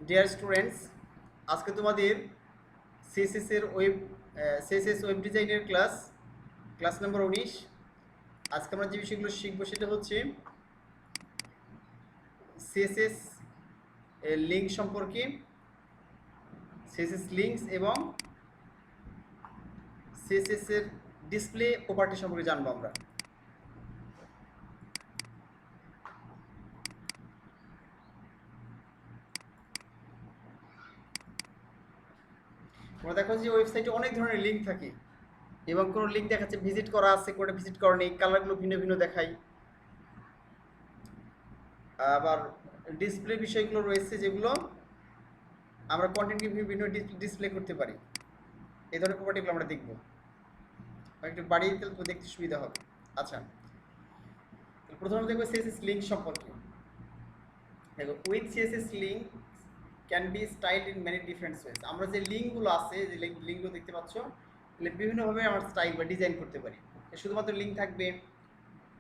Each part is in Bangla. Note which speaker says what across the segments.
Speaker 1: ডিয়ার স্টুডেন্টস, আজকে তোমাদের সিএসএস ওয়েব ডিজাইনের ক্লাস নাম্বার 19। আজকে আমরা যে বিষয়গুলো শিখবো সেটা হচ্ছে সিএসএস লিঙ্ক সম্পর্কে, সিএসএস লিঙ্কস এবং সিএসএস এর ডিসপ্লে প্রপার্টি সম্পর্কে জানবো আমরা। তোমরা দেখো যে ওয়েবসাইটে অনেক ধরনের লিঙ্ক থাকে এবং কোনো লিঙ্ক দেখাচ্ছে ভিজিট করা আছে, কোনটা ভিজিট করা নেই, কালারগুলো ভিন্ন ভিন্ন দেখায়। আবার ডিসপ্লে বিষয়গুলো রয়েছে যেগুলো আমরা কন্টেন্টকে বিভিন্ন ডিসপ্লে করতে পারি। এই ধরনের প্রপার্টিগুলো আমরা দেখবো, একটু বাড়িয়ে দিতে তো দেখতে সুবিধা হবে। আচ্ছা, প্রথমে দেখবো সিএসএস লিঙ্ক সম্পর্কে। দেখো, with CSS link can be style in many different ways. আমরা যে লিঙ্কগুলো আছে, যে লিঙ্কগুলো দেখতে পাচ্ছ, বিভিন্নভাবে আমরা স্টাইল বা ডিজাইন করতে পারি। শুধুমাত্র লিঙ্ক থাকবে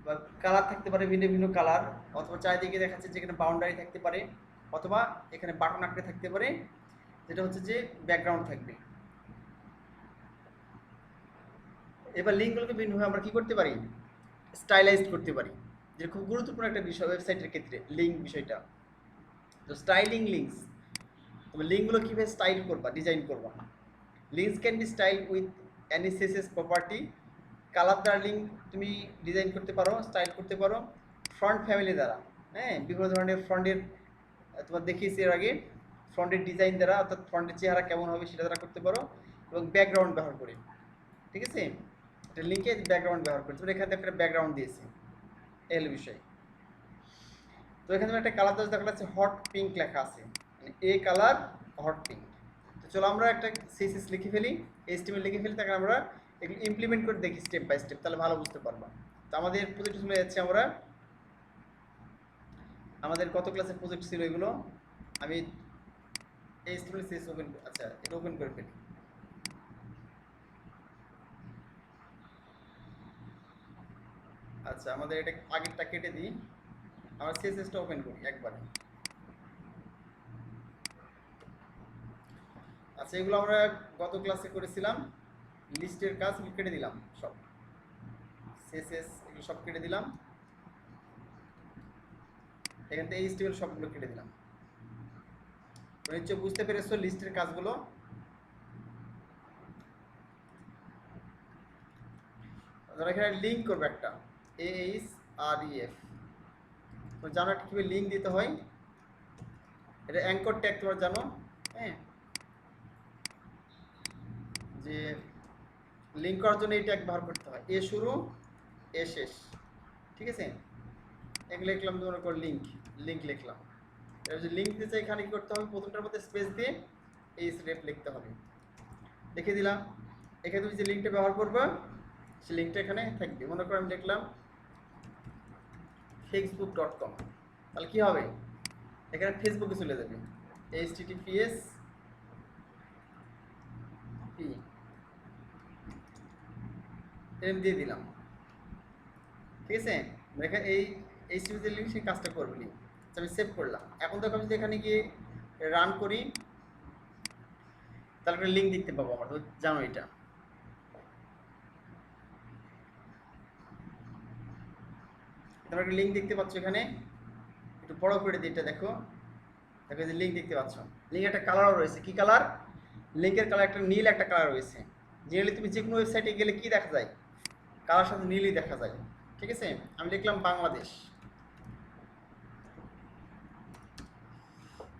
Speaker 1: বা কালার থাকতে পারে, ভিন্ন ভিন্ন কালার, অথবা চারিদিকে দেখাচ্ছে যেখানে বাউন্ডারি থাকতে পারে, অথবা এখানে বাটন আঁকড়ে থাকতে পারে, যেটা হচ্ছে যে ব্যাকগ্রাউন্ড থাকবে। এবার লিঙ্কগুলোকে বিভিন্নভাবে আমরা কী করতে পারি, স্টাইলাইজড করতে পারি, যেটা খুব গুরুত্বপূর্ণ একটা বিষয় ওয়েবসাইটের ক্ষেত্রে, লিঙ্ক বিষয়টা। তো স্টাইলিং লিঙ্কস, তুমি লিঙ্কগুলো কীভাবে স্টাইল করবা, ডিজাইন করবা। Links can be style with any CSS property. Colour দ্বারা লিঙ্ক তুমি ডিজাইন করতে পারো, স্টাইল করতে পারো। ফ্রন্ট ফ্যামিলি দ্বারা, হ্যাঁ, বিভিন্ন ধরনের ফ্রন্টের তোমার দেখিয়েছি এর আগে, ফ্রন্টের ডিজাইন দ্বারা, অর্থাৎ ফ্রন্টের চেহারা কেমন হবে সেটা দ্বারা করতে পারো, এবং ব্যাকগ্রাউন্ড ব্যবহার করে। ঠিক আছে, একটা লিঙ্কে ব্যাকগ্রাউন্ড ব্যবহার করতে পারো। এখানে একটা ব্যাকগ্রাউন্ড দিয়েছি, এই বিষয়। তো এখানে একটা কালার দেওয়া দেখা যাচ্ছে হট পিঙ্ক লেখা আছে, মানে এ কালার হট পিঙ্ক। তো চলো আমরা একটা সিএসএস লিখে ফেলি, এইচটিএমএল লিখে ফেলি, তাকে আমরা এগুলো ইমপ্লিমেন্ট করে দেখি স্টেপ বাই স্টেপ, তাহলে ভালো বুঝতে পারবা। তো আমাদের প্রজেক্ট চলে যাচ্ছে, আমাদের কত ক্লাসের প্রজেক্ট ছিল এগুলো। আমি এইচটিএমএল সিএস ওপেন, আচ্ছা এটা ওপেন করে ফেলি। আচ্ছা, আমাদের এটা আগেরটা কেটে দিই, আমরা সিএসএসটা ওপেন করি একবারে। আচ্ছা, এগুলো আমরা গত ক্লাসে করেছিলাম, লিস্টের কাজ কেটে দিলাম সব, সিএসএস এগুলো সব কেটে দিলাম, এখান থেকে এইচটিএমএল সবগুলো কেটে দিলাম। নিশ্চয় বুঝতে পেরেছো লিস্টের কাজগুলো। ধরো এখানে লিঙ্ক করবে একটা, AHREF, তো জানো একটা কীভাবে লিঙ্ক দিতে হয়, এটা অ্যাঙ্কর ট্যাগ তোমরা জানো, হ্যাঁ, যে লিঙ্ক করার জন্য এই ট্যাগ ব্যবহার করতে হয়, এ শুরু এ শেষ। ঠিক আছে, এগুলো লিখলাম, মনে করো লিঙ্ক, লিঙ্ক লিখলাম। এবার যে লিঙ্ক দিতে এখানে কী করতে হবে, প্রথমটার মধ্যে স্পেস দিয়ে এইচরেফ লিখতে হবে, লিখে দিলাম। এখানে তুমি যে লিঙ্কটা ব্যবহার করবে সেই লিঙ্কটা এখানে থাকবে। মনে করো আমি লিখলাম facebook.com, তাহলে কী হবে, এখানে ফেসবুকে চলে যাবে, https দিয়ে দিলাম। ঠিক আছে, এখানে এই সিরিজের লিঙ্ক সেই কাজটা করবে লিঙ্ক। আমি সেভ করলাম। এখন দেখো আমি যদি এখানে গিয়ে রান করি, তাহলে একটা লিঙ্ক দেখতে পাবো, আমরা জানো এটা। তোমরা একটা লিঙ্ক দেখতে পাচ্ছ, এখানে একটু বড় করে দিই, এটা দেখো, দেখো যে লিঙ্ক দেখতে পাচ্ছ। লিঙ্ক একটা কালারও রয়েছে, কি কালার, লিঙ্কের কালার একটা নীল একটা কালার রয়েছে। জেনারেলি তুমি যে কোনো ওয়েবসাইটে গেলে কি দেখা যায়, কালার সাথে নীলই দেখা যায়। ঠিক আছে, আমি লিখলাম বাংলাদেশ।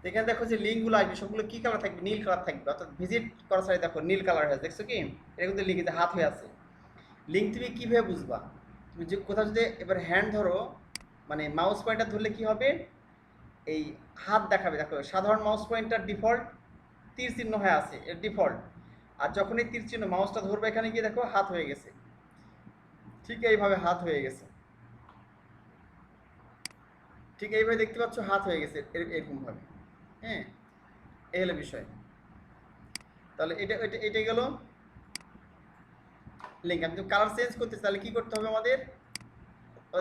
Speaker 1: এখানে দেখো যে লিঙ্কগুলো আসবে সবগুলো কি কালার থাকবে, নীল কালার থাকবে, অর্থাৎ ভিজিট করার সাথে দেখো নীল কালার হয়েছে, দেখছো কি, এটা কিন্তু লিঙ্কে হাত হয়ে আছে। লিঙ্ক তুমি কীভাবে বুঝবা, তুমি যে কোথাও যদি এবার হ্যান্ড ধরো, মানে মাউস পয়েন্টার ধরলে কি হবে, এই হাত দেখাবে। দেখো সাধারণ মাউস পয়েন্টার ডিফল্ট তীর চিহ্ন হয়ে আছে, এর ডিফল্ট। আর যখন এই তীর চিহ্ন মাউসটা ধরবে, এখানে গিয়ে দেখো হাত হয়ে গেছে, ঠিক এইভাবে হাত হয়ে গেছে, ঠিক এইভাবে দেখতে পাচ্ছ হাত হয়ে গেছে এরকমভাবে। হ্যাঁ, এই হলো বিষয়। তাহলে এটা গেল লিঙ্ক। আমি তো কালার চেঞ্জ করতে, তাহলে কি করতে হবে আমাদের,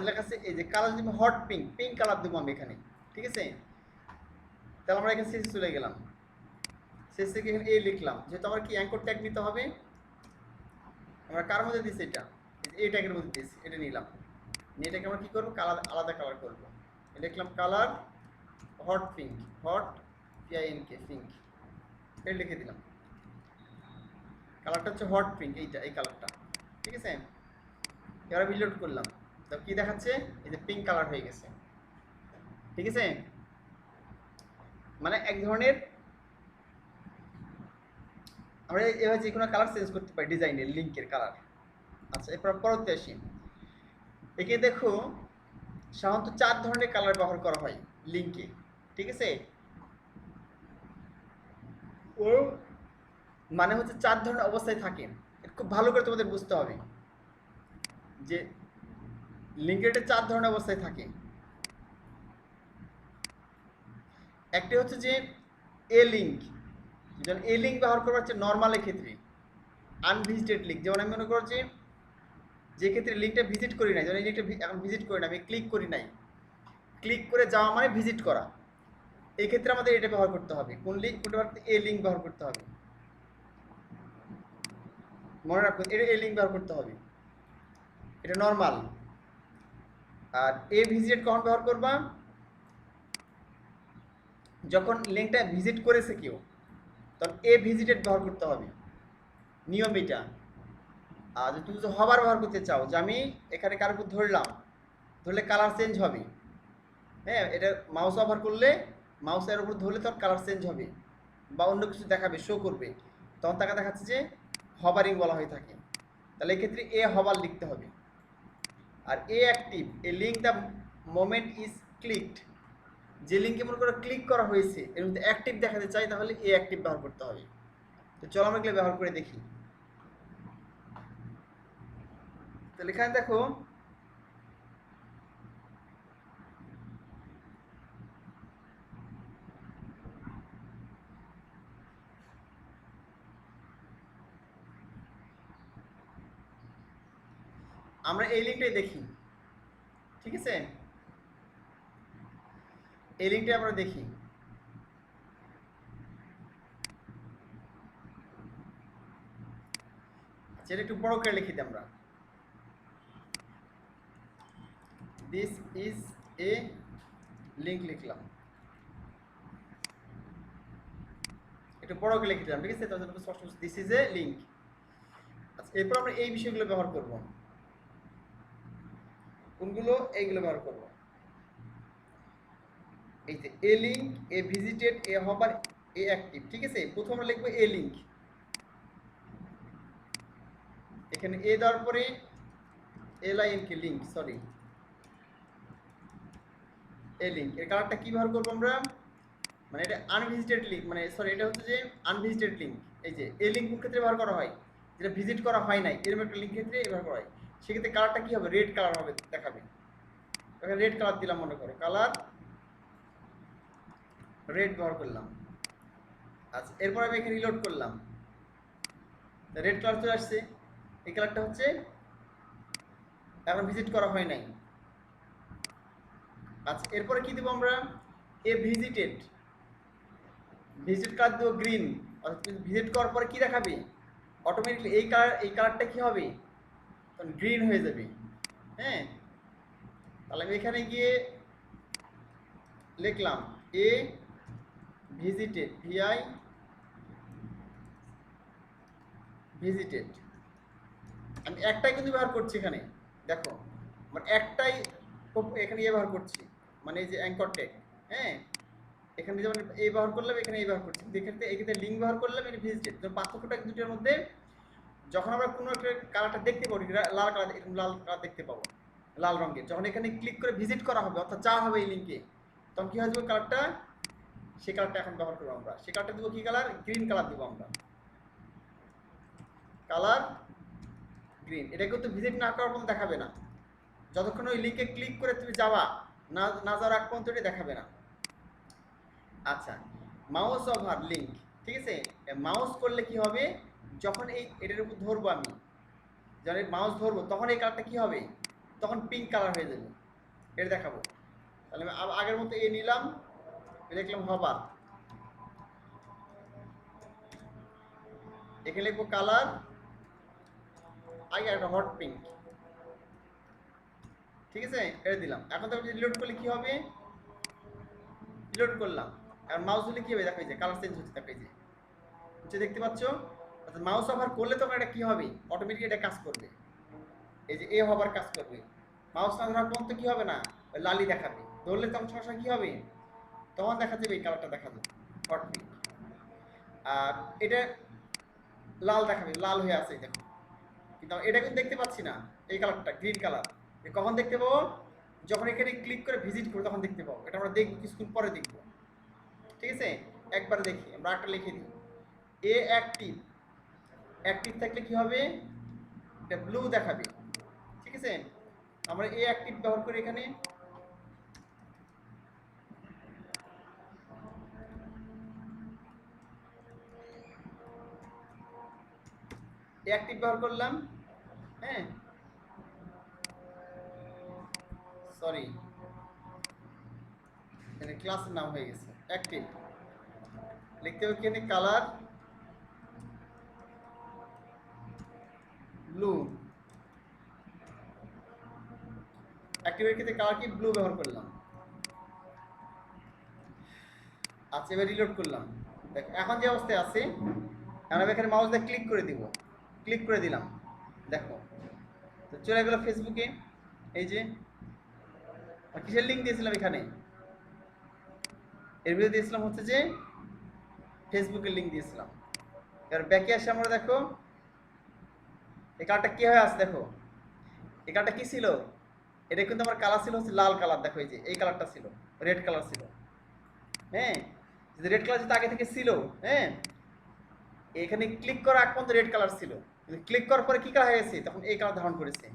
Speaker 1: লেখা আছে এই যে কালার দিব হট পিঙ্ক, পিঙ্ক কালার দেবো আমি এখানে। ঠিক আছে, তাহলে আমরা এখানে শেষে চলে গেলাম, শেষ থেকে এখানে এ লিখলাম, যেহেতু আমার কি অ্যাঙ্কর ট্যাগ নিতে হবে, আমরা কার মধ্যে দিচ্ছি এটা, এ ট্যাগের মধ্যে দিয়েছি, এটা নিলাম, নিয়ে এটাকে আমরা কী করবো, কালার আলাদা কালার করবো, লিখলাম colour hot pink, hot PINK pink, এটা লিখে দিলাম। কালারটা হচ্ছে হট পিঙ্ক, এইটা এই কালারটা, ঠিক আছে। এবার আমি রিলোড করলাম, তো কি দেখাচ্ছে, এই যে পিঙ্ক কালার হয়ে গেছে, ঠিক আছে। মানে এক ধরনের আমরা এভাবে যে কোনো কালার চেঞ্জ করতে পারি ডিজাইনের লিঙ্কের কালার। আচ্ছা, এরপর পরবর্তী আসি, একে দেখো সাধারণত 4 ধরনের কালার ব্যবহার করা হয় লিঙ্কে, ঠিক আছে। ও মানে হচ্ছে 4 ধরনের অবস্থায় থাকে, খুব ভালো করে তোমাদের বুঝতে হবে যে লিঙ্কের 4 ধরনের অবস্থায় থাকে। একটি হচ্ছে যে এ লিঙ্ক, যেমন এ লিঙ্ক ব্যবহার করা হচ্ছে নর্মালের ক্ষেত্রে, আনভিজিটেড লিঙ্ক, যেমন আমি মনে করছি যে ক্ষেত্রে লিঙ্কটা ভিজিট করি নাই, যেমন এই লিঙ্কটা এখন ভিজিট করি না, আমি ক্লিক করি নাই, ক্লিক করে যাওয়া মানে ভিজিট করা, এই ক্ষেত্রে আমাদের এটা ব্যবহার করতে হবে, কোন লিঙ্ক, এ লিঙ্ক ব্যবহার করতে হবে, মনে রাখবেন এটা এ লিঙ্ক ব্যবহার করতে হবে, এটা নর্মাল। আর এ ভিজিট কখন ব্যবহার করবা, যখন লিঙ্কটা ভিজিট করেছে কেউ, তখন এ ভিজিটেড ব্যবহার করতে হবে, নিয়ম এটা। আর তুমি যদি হবার ব্যবহার করতে চাও, যে আমি এখানে কারোর উপর ধরলাম, ধরলে কালার চেঞ্জ হবে, হ্যাঁ, এটা মাউস ব্যবহার করলে, মাউসের উপর ধরলে তখন কালার চেঞ্জ হবে বা অন্য কিছু দেখাবে, শো করবে, তখন তাকে দেখাচ্ছে যে হবারিং বলা হয়ে থাকে। তাহলে এক্ষেত্রে এ হবার লিখতে হবে। আর a active, a link the moment is clicked, যে লিঙ্কে মনে করো ক্লিক করা হয়েছে এর মধ্যে অ্যাক্টিভ দেখাতে চাই, তাহলে এ অ্যাক্টিভ ব্যবহার করতে হবে। তো চলো আমরা এগুলো ব্যবহার করে দেখি। তাহলে এখানে দেখো আমরা এই লিঙ্কটাই দেখি, ঠিক আছে, এই লিঙ্কটাই আমরা দেখি। সেটা একটু বড় করে লিখি আমরা, দিস ইজ এ লিঙ্ক লিখলাম, একটু বড় করে লিখে দিলাম, ঠিক আছে, তাহলে স্পষ্ট দিস ইজ এ লিঙ্ক। আচ্ছা, এরপর আমরা এই বিষয়গুলো ব্যবহার করব, কোনগুলো, এইগুলো ব্যবহার করব, এই যে এ লিঙ্ক, এ ভিজিটেড, এ হবার, এ অ্যাক্টিভ, ঠিক আছে। প্রথমে আমরা লিখবো এ লিঙ্ক, এখানে এ দেওয়ার পরে LINK লিঙ্ক, সরি এ লিঙ্ক, এর কালারটা কি ব্যবহার করবো আমরা, মানে এটা আনভিজিটেড লিঙ্ক, মানে সরি এটা হচ্ছে যে আনভিজিটেড লিঙ্ক। এই যে এ লিঙ্ক কোন ক্ষেত্রে ব্যবহার করা হয়, যেটা ভিজিট করা হয় নাই, এরকম একটা লিঙ্ক ক্ষেত্রে ব্যবহার করা হয়, সেক্ষেত্রে কালারটা কি হবে, রেড কালার হবে, দেখাবে। এখানে রেড কালার দিলাম, মনে করো কালার রেড ব্যবহার করলাম। আচ্ছা, এরপর আমি এখানে রিলোড করলাম, রেড কালার চলে আসছে, এই কালারটা হচ্ছে এখন ভিজিট করা হয় নাই। আচ্ছা, এরপরে কি দেবো আমরা, এ ভিজিটেড, ভিজিট কালার দেবো গ্রিন, অর্থাৎ ভিজিট করার পরে কি দেখাবে, অটোমেটিকলি এই কালারটা কি হবে, তখন গ্রিন হয়ে যাবে। হ্যাঁ, তাহলে আমি এখানে গিয়ে লিখলাম এ ভিজিটেড, ভিজিটেড, আমি একটাই কিন্তু ব্যবহার করছি এখানে, দেখো মানে একটাই এখানে ব্যবহার করছি, মানে এই যে অ্যাঙ্কর ট্যাগ, হ্যাঁ, এখানে যেমন এই ব্যবহার করলাম, এখানে এই ব্যবহার করছি, এক্ষেত্রে লিঙ্ক ব্যবহার করলাম, এটা ভিজিটেড। তো পার্থক্যটা দুটোর মধ্যে, যখন আমরা কোনো একটা কালারটা দেখতে পাবো, লাল কালার, এরকম লাল কালার দেখতে পাবো, লাল রঙের, যখন এখানে ক্লিক করে ভিজিট করা হবে, অর্থাৎ যাওয়া হবে এই লিঙ্কে, তখন কি হয়ে যাবে কালারটা, সেই কালারটা এখন ব্যবহার করবো আমরা, সেই কালারটা দেবো কি কালার, গ্রিন কালার দেবো আমরা, কালার গ্রিন। এটা কিন্তু ভিজিট না করার পর্যন্ত দেখাবে না, যতক্ষণ ওই লিঙ্কে ক্লিক করে তুমি যাওয়া না যাওয়ার আগ পর্যন্ত এটা দেখাবে না। আচ্ছা, মাউস ওভার লিঙ্ক, ঠিক আছে, মাউস করলে কি হবে, যখন এটার উপর ধরবো আমি, যখন মাউস ধরবো তখন এই কালারটা কি হবে, তখন পিঙ্ক কালার হয়ে যাবে, এটা দেখাবো। তাহলে আমি আগের মতো নিলাম, লিখলাম হবার, এখানে লিখবো কালার, আগে একটা হট পিঙ্ক, ঠিক আছে, এটা দিলাম। এখন তো রিলোড করলে কি হবে, রিলোড করলাম, আর মাউস দিলে কি হবে দেখো, এই যে কালার চেঞ্জ হচ্ছে, দেখো এই যে দেখতে পাচ্ছ। অর্থাৎ মাউস ওভার করলে তখন এটা কি হবে, অটোমেটিক এটা কাজ করবে, এই যে এ হবার কাজ করবে। মাউস না ধরার পর্যন্ত কি হবে না, লালি দেখাবে, ধরলে তখন সরাসরি কি হবে, তখন দেখা যাবে এই কালারটা দেখা যাবে হট পিঙ্ক। আর এটা লাল দেখাবে, লাল হয়ে আছে দেখো, কিন্তু এটা কিন্তু দেখতে পাচ্ছি না, এই কালারটা গ্রিন কালার। কখন দেখতে পাবো, যখন এখানে ক্লিক করে ভিজিট করবো তখন দেখতে পাবো। এটা আমরা দেখবো কিছুক্ষণ পরে দেখবো, ঠিক আছে। একবার দেখি, আমরা একটা লিখে দিই, এ অ্যাক্টিভ, অ্যাক্টিভ থাকলে কি হবে, এটা ব্লু দেখাবে, ঠিক আছে। আমরা এ অ্যাক্টিভ ব্যবহার করি এখানে, এ অ্যাক্টিভ ব্যবহার করলাম, হ্যাঁ, সরি এখানে ক্লাসের নাম হয়ে গেছে অ্যাক্টিভ। লিখতে হবে এখানে কালার ব্লু, অ্যাক্টিভের ক্ষেত্রে কালার কি ব্লু ব্যবহার করলাম। আচ্ছা, এবার রিলোড করলাম, দেখো এখন যে অবস্থায় আছে, এখন আমি এখানে মাউস দিয়ে ক্লিক করে দিব, ক্লিক করে দিলাম, দেখো তো চলে গেল ফেসবুকে। এই যে কিসের লিঙ্ক দিয়েছিলাম এখানে, এর ভিতরে দিয়েছিলাম হচ্ছে যে ফেসবুকের লিঙ্ক দিয়েছিলাম। এবার ব্যাকে আসে আমরা দেখো এই কালারটা কি হয়ে আছে, দেখো এই কালারটা কি ছিল, এটা কিন্তু আমার কালার ছিল হচ্ছে লাল কালার, দেখো এই যে এই কালারটা ছিল, রেড কালার ছিল, হ্যাঁ, রেড কালার যেটা আগে থেকে ছিল, হ্যাঁ, এখানে ক্লিক করা আগ পর্যন্ত রেড কালার ছিল, কিন্তু ক্লিক করার পরে কি কালার হয়ে গেছে, তখন এই কালার ধারণ করেছে,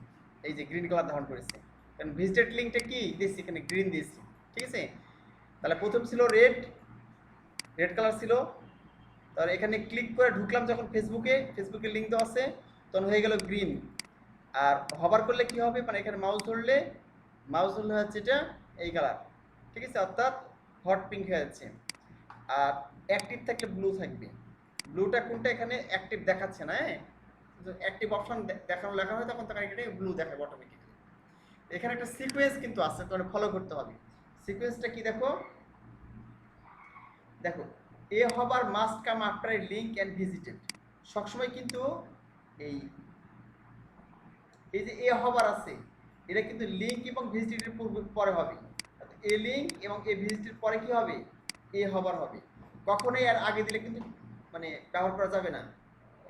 Speaker 1: এই যে গ্রিন কালার ধারণ করেছে, কারণ ভিজিটেড লিঙ্কটা কি দিয়েছি, এখানে গ্রিন দিয়েছি, ঠিক আছে। তাহলে প্রথম ছিল রেড, রেড কালার ছিল, তাহলে এখানে ক্লিক করে ঢুকলাম যখন ফেসবুকে, ফেসবুকের লিঙ্ক দেওয়া আছে, তখন হয়ে গেল গ্রিন। আর হবার করলে কি হবে, মানে এখানে মাউস ধরলে, মাউস ধরলে হচ্ছে এটা এই কালার, ঠিক আছে, অর্থাৎ হট পিঙ্ক হয়ে যাচ্ছে। আর অ্যাক্টিভ থাকলে ব্লু থাকবে, ব্লুটা কোনটা এখানে অ্যাক্টিভ দেখাচ্ছে না, হ্যাঁ, অ্যাক্টিভ অপশন দেখানো লেখা হয় তখন তখন এটা ব্লু দেখাবে অটোমেটিক্যালি। এখানে একটা সিকোয়েন্স কিন্তু আছে, তোমাকে ফলো করতে হবে। সিকোয়েন্সটা কি দেখো, দেখো a hover must come after a link and visited, সবসময় কিন্তু এই এই যে এ হবার আছে, এটা কিন্তু লিঙ্ক এবং ভিজিটের পরে হবে, এ লিঙ্ক এবং এ ভিজিটের পরে কি হবে, এ হবার হবে, কখনোই আর আগে দিলে কিন্তু মানে ব্যবহার করা যাবে না,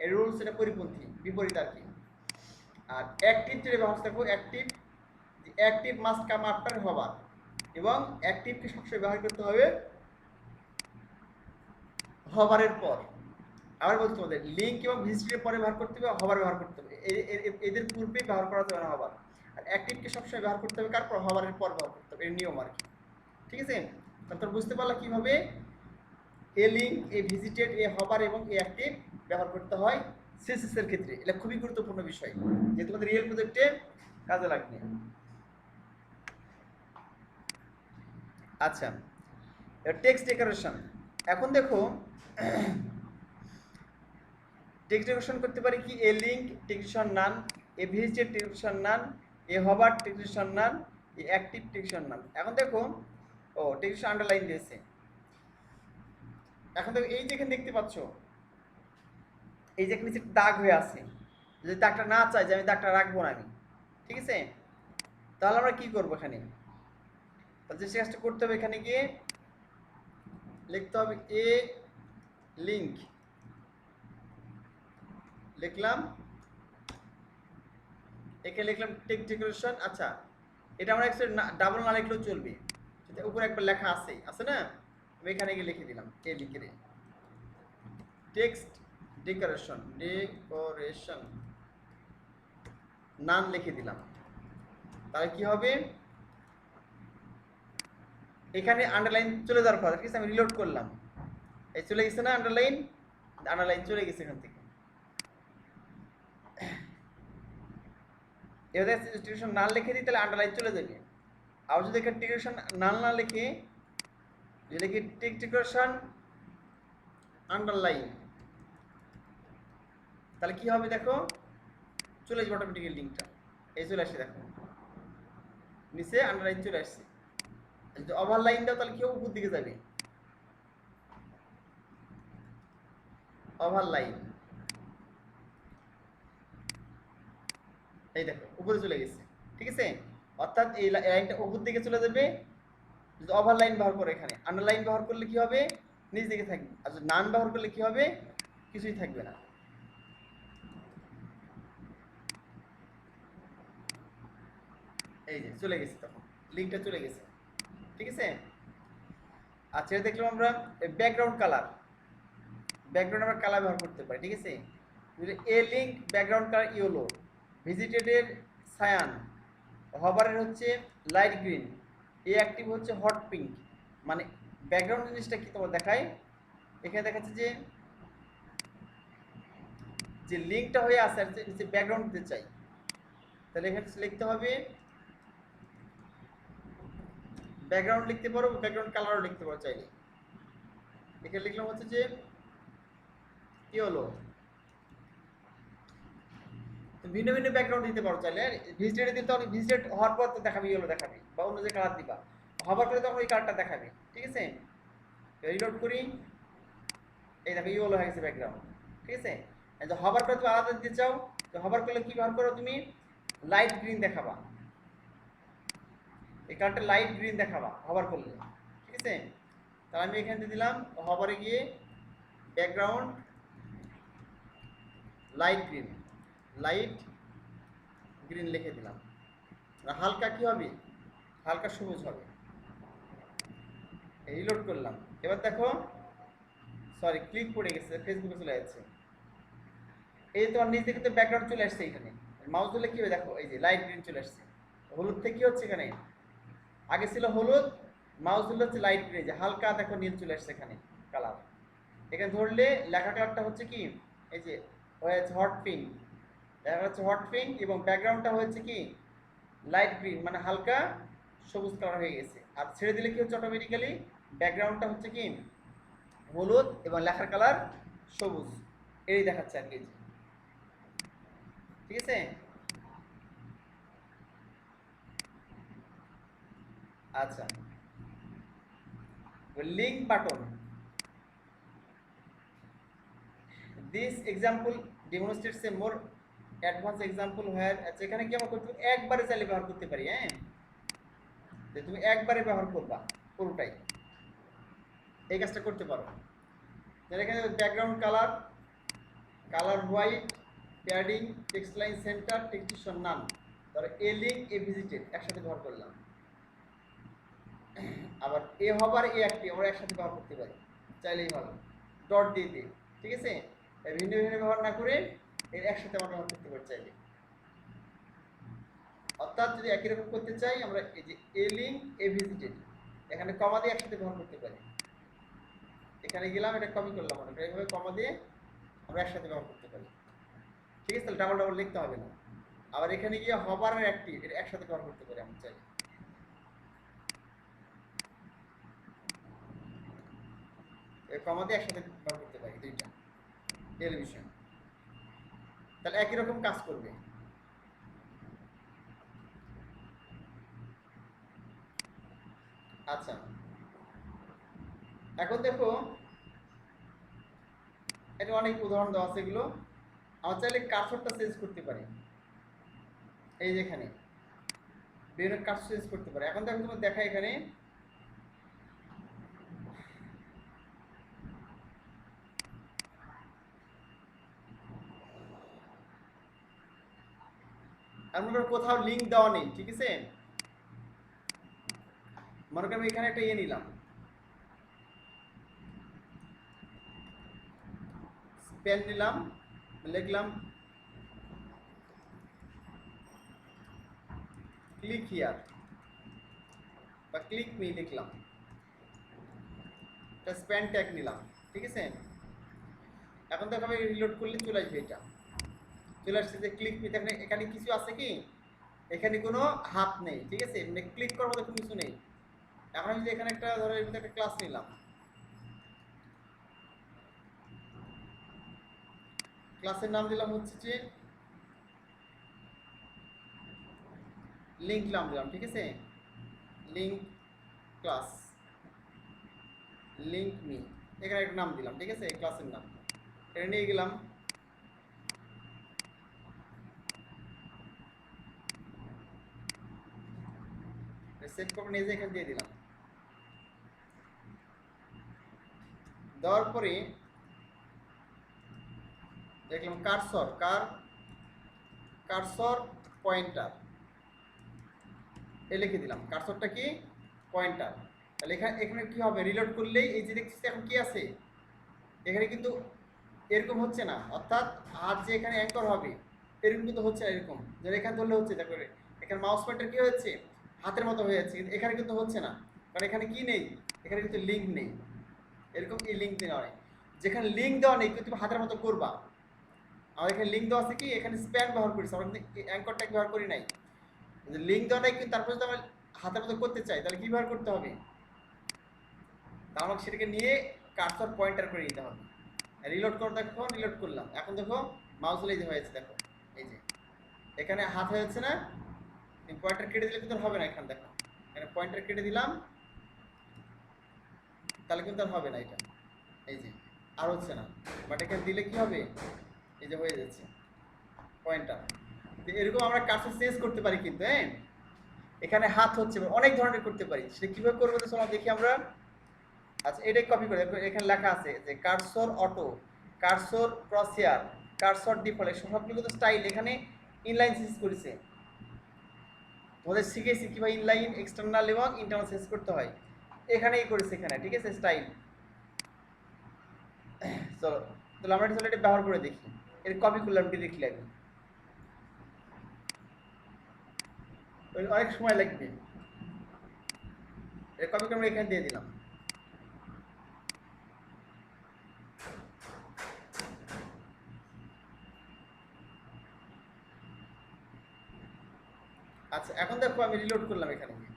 Speaker 1: এই রুলস এটা পরিপন্থী, বিপরীত আর কি। আর অ্যাক্টিভ যেটা ব্যবহার থাকবো, active, active must come after hover, এবং অ্যাক্টিভকে সবসময় ব্যবহার করতে হবে হবারের পর। আবার বলতে তোমাদের লিঙ্ক এবং ভিজিটের পরে ব্যবহার করতে হবে, হবার ব্যবহার করতে হবে, এদের পূর্বে ব্যবহার করা যাবে না হবার। আর অ্যাক্টিভকে সবসময় ব্যবহার করতে হবে কার পর, হবারের পর ব্যবহার করতে হবে, এর নিয়ম আর কি, ঠিক আছে। তারপর বুঝতে পারলা কিভাবে এ লিঙ্ক, এ ভিজিটেড, এ হবার এবং এ অ্যাক্টিভ ব্যবহার করতে হয় সিএসএস এর ক্ষেত্রে। এটা খুবই গুরুত্বপূর্ণ বিষয়, যে তোমাদের রিয়েল প্রজেক্টে কাজে লাগবে। আচ্ছা, টেক্সট ডেকোরেশন। এখন দেখো টেক্সট ডেকোরেশন করতে পারি কি, এ লিঙ্ক টেক্সটেশন নান, এ ভিজিটেড টেক্সটেশন নান, এ হবার টেক্সটেশন নান, এ অ্যাক্টিভ টেক্সটেশন নান। এখন দেখো ও টেক্সটেশন আন্ডারলাইন দিয়েছে। এখন দেখো এই যে এখানে দেখতে পাচ্ছ, এই যে নিচে দাগ হয়ে আছে, যদি দাগটা না চাই যে আমি দাগটা রাখবো না আমি, ঠিক আছে, তাহলে আমরা কি করবো এখানে, তাহলে যে কাজটা করতে হবে, এখানে গিয়ে লিখতে হবে এ লিঙ্ক, লিখলাম, এখানে লিখলাম টেক্সট ডেকোরেশন। আচ্ছা, এটা আমরা অ্যাকচুয়ালি ডাবল না লিখলেও চলবে, সেটা উপরে একবার লেখা আছে না, আমি এখানে গিয়ে লিখে দিলাম এ লিখে রে টেক্সট ডেকোরেশন, ডেকোরেশন নাম লিখে দিলাম। তাহলে কি হবে, এখানে আন্ডারলাইন চলে যাওয়ার পর, ঠিক আছে, আমি রিলোড করলাম, এই চলে গেছে না আন্ডারলাইন, আন্ডারলাইন চলে গেছে এখান থেকে। এবার টেক্সট নাল লিখে দিই, তাহলে আন্ডারলাইন চলে যাবে। আর যদি এখানে টেক্সট নাল না লিখে যদি লিখি টেক্সট ডেকোরেশন আন্ডারলাইন, তাহলে কি হবে দেখো, চলে আসবে অটোমেটিক্যালি লিঙ্কটা, এই চলে আসছে দেখো, নিচে আন্ডারলাইন চলে আসছে। যদি ওভারলাইন দাও তাহলে কি হবে, উপর দিকে যাবে, ওভারলাইন, এই দেখো উপরে চলে গেছে, ঠিক আছে। অর্থাৎ এই লাইনটা উপর দিকে চলে যাবে। যদি ওভারলাইন ব্যবহার করে, এখানে আন্ডারলাইন ব্যবহার করলে কি হবে, নিচ দিকে থাকবে। আর যদি নান ব্যবহার করলে কি হবে, কিছুই থাকবে না। এই যে চলে গেছে, তখন লিঙ্কটা চলে গেছে, ঠিক আছে। আচ্ছা, এটা দেখলাম আমরা ব্যাকগ্রাউন্ড কালার। ব্যাকগ্রাউন্ড আমরা কালার ব্যবহার করতে পারি, ঠিক আছে। A link background colour yellow, ভিজিটেডের সায়ান, হবারের হচ্ছে লাইট গ্রিন, এ অ্যাক্টিভ হচ্ছে হট পিঙ্ক। মানে ব্যাকগ্রাউন্ড জিনিসটা কি তোমার দেখায়, এখানে দেখাচ্ছে যে যে লিঙ্কটা হয়ে আসে আর যে ব্যাকগ্রাউন্ড দিতে চাই, তাহলে এখানে লিখতে হবে ব্যাকগ্রাউন্ড লিখতে পারো, ব্যাকগ্রাউন্ড কালারও লিখতে পারো চাইলে। এখানে লিখলাম হচ্ছে যে কি হলো, ভিন্ন ভিন্ন ব্যাকগ্রাউন্ড দিতে পারো চাইলে। ভিজিটেড দিতে হবে, ভিজিটেড হওয়ার পর তো দেখাবে ইয়েলো দেখাবে, বা অন্য যে কালার দিবা, হবার করে তখন ওই কালারটা দেখাবে, ঠিক আছে। রিলোড করি, এই দেখো ইয়েলো হয়ে গেছে ব্যাকগ্রাউন্ড, ঠিক আছে। যে হবার করে তুমি আলাদা দিতে চাও, তো হবার করলে কি ব্যবহার করো তুমি, লাইট গ্রিন দেখাবা, এই কালারটা লাইট গ্রিন দেখাবা হবার করলে, ঠিক আছে। তাহলে আমি এখানে দিয়ে দিলাম হবারে গিয়ে background light green, light green লিখে দিলাম। হালকা কি হবে, হালকা সবুজ হবে। রিলোড করলাম, এবার দেখো, সরি ক্লিক পড়ে গেছে, ফেসবুকে চলে যাচ্ছে। এই তোমার নিচ থেকে তো ব্যাকগ্রাউন্ড চলে আসছে, এখানে মাউস দিলে কি হবে দেখো, এই যে লাইট গ্রিন চলে আসছে। হলুদ থেকে কি হচ্ছে, এখানে আগে ছিল হলুদ, মাউস দিলে হচ্ছে লাইট গ্রিন, যে হালকা দেখো নীল চলে আসছে এখানে কালার। এখানে ধরলে লেখা কালারটা হচ্ছে কি, এই যে হয়েছে হট পিঙ্ক, দেখা যাচ্ছে হট পিঙ্ক, এবং ব্যাকগ্রাউন্ডটা হয়েছে কি লাইট গ্রিন, মানে হালকা সবুজ কালার হয়ে গেছে। আর ছেড়ে দিলে কি হচ্ছে, অটোমেটিক্যালি ব্যাকগ্রাউন্ডটা হচ্ছে কি হলুদ এবং লেখার কালার সবুজ, এই দেখাচ্ছে আর কি, ঠিক আছে। আচ্ছা, link button, this example demonstrates a more advance example where. আচ্ছা, এখানে কি আমরা করতে একবারে চাইলে ব্যবহার করতে পারি, হ্যাঁ, যে তুমি একবারে ব্যবহার করবা পুরোটাই, এই কাজটা করতে পারো। এখানে background colour, colour white, padding, text line centre, টেক্সটিশন নাম, ধরো এ লিঙ্ক এ ভিজিটেড একসাথে ব্যবহার করলাম। আবার এ হবার এ একটি আমরা একসাথে ব্যবহার করতে পারি, চাইলেই ভালো ডট দিয়ে দিই, ঠিক আছে। ভিন্ন ভিন্ন ব্যবহার না করে এর একসাথে আমরা ব্যবহার করতে পারি চাইলে। অর্থাৎ যদি একই রকম করতে চাই, আমরা এই যে এ লিঙ্ক এ ভিজিটেড এখানে কমা দিয়ে একসাথে ব্যবহার করতে পারি। এখানে গেলাম, এটা কপি করলাম, এইভাবে কমা দিয়ে আমরা একসাথে ব্যবহার করতে পারি, ঠিক আছে। তাহলে ডাবল ডাবল লিখতে হবে না। আবার এখানে গিয়ে হবার আর অ্যাক্টিভ এটা একসাথে ব্যবহার করতে পারি আমরা চাইলে, কমা দিয়ে একসাথে ব্যবহার করতে পারি দুইটা টেলিভিশন, তাহলে একই রকম কাজ করবে। আচ্ছা, এখন দেখো, এটা অনেক উদাহরণ দেওয়া আছে, এগুলো আমরা চাইলে কার্সরটা চেঞ্জ করতে পারি, এই যেখানে বিভিন্ন কার্সর চেঞ্জ করতে পারি। এখন দেখো তোমার দেখা, এখানে আমরা কোথাও লিঙ্ক দেওয়া নেই, ঠিক আছে। মনে করি আমি এখানে একটা ইয়ে নিলাম, পেন নিলাম, লিখলাম ক্লিক হিয়ার বা ক্লিক মি লিখলাম, একটা স্প্যান ট্যাগ নিলাম, ঠিক আছে। এখন দেখো আমি রিলোড করলে চলে আসবে, এটা চলে আসছে যে ক্লিক মি। দেখেন এখানে কিছু আছে কি, এখানে কোনো হাত নেই, ঠিক আছে, মানে ক্লিক করার মতো কোনো কিছু নেই। এখন আমি যদি এখানে একটা ধরো এর মধ্যে একটা ক্লাস নিলাম, ক্লাসের নাম দিলাম হচ্ছে যে লিঙ্ক নাম দিলাম, ঠিক আছে, লিঙ্ক ক্লাস, লিঙ্ক মি, এখানে একটা নাম দিলাম, ঠিক আছে, ক্লাসের নাম এটা নিয়ে গেলাম। সেভ করে নিয়ে এখানে দিয়ে দিলাম। দেওয়ার পরে দেখলাম কারসর পয়েন্টার এ লিখে দিলাম। কারসরটা কি? পয়েন্টার। তাহলে এখানে কি হবে, রিলোড করলেই এই যে দেখছিস এখন কি আছে এখানে, কিন্তু এরকম হচ্ছে না, অর্থাৎ হাত যে এখানে অ্যাঙ্কর হবে এরকম কিন্তু হচ্ছে না, এরকম যেন এখানে ধরলে হচ্ছে, দেখো এখানে মাউস পয়েন্টার কি হচ্ছে হাতের মতো হয়ে যাচ্ছে, কিন্তু এখানে কিন্তু হচ্ছে না, কারণ এখানে কি নেই, এখানে কিন্তু লিঙ্ক নেই, এরকম এই লিঙ্ক দেওয়া নেই। যেখানে লিঙ্ক দেওয়া নেই কিন্তু তুমি হাতের মতো করবা। আমার এখানে লিঙ্ক দেওয়া আছে কি, এখানে স্প্যান ব্যবহার করেছি, আমরা কিন্তু অ্যাঙ্কর ট্যাগ ব্যবহার করি নাই। লিঙ্ক দেওয়া নাই কিন্তু তারপর যদি আমরা হাতের মতো করতে চাই তাহলে কি ব্যবহার করতে হবে, তা আমাকে সেটাকে নিয়ে কার্সর পয়েন্টার করে নিতে হবে। রিলোড করো, দেখো রিলোড করলাম, এখন দেখো মাউস হলে যে হয়েছে, দেখো এই যে এখানে হাত হয়েছে না, পয়েন্টার কেটে দিলে কিন্তু হবে না, এখানে দেখো এখানে পয়েন্টার কেটে দিলাম তাহলে কিন্তু আর হবে না, এটা এই যে আর হচ্ছে না, বাট এখানে দিলে কি হবে, এই যে হয়ে যাচ্ছে পয়েন্টার। এরকম আমরা কার্সর চেঞ্জ করতে পারি কিন্তু, হ্যাঁ এখানে হাত হচ্ছে, অনেক ধরনের করতে পারি, সেটা কীভাবে করবো তো চলো দেখি আমরা। আচ্ছা এটাই কপি করে, এখানে লেখা আছে যে cursor auto, cursor crosshair, cursor default, সবগুলো কিন্তু স্টাইল এখানে ইনলাইন চেঞ্জ করেছে। তোমাদের শিখেছি কীভাবে ইনলাইন, এক্সটার্নাল এবং ইন্টারনাল চেঞ্জ করতে হয়, এখানেই করেছে এখানে, ঠিক আছে, স্টাইল। চলো তাহলে আমরা এটা ব্যবহার করে দেখি, এর কপি করলাম ডিরেক্টলি, আমি অনেক সময় লাগবে, এর কপি করে আমরা এখানে দিয়ে দিলাম। আচ্ছা এখন দেখো আমি রিলোড করলাম এখানে গিয়ে,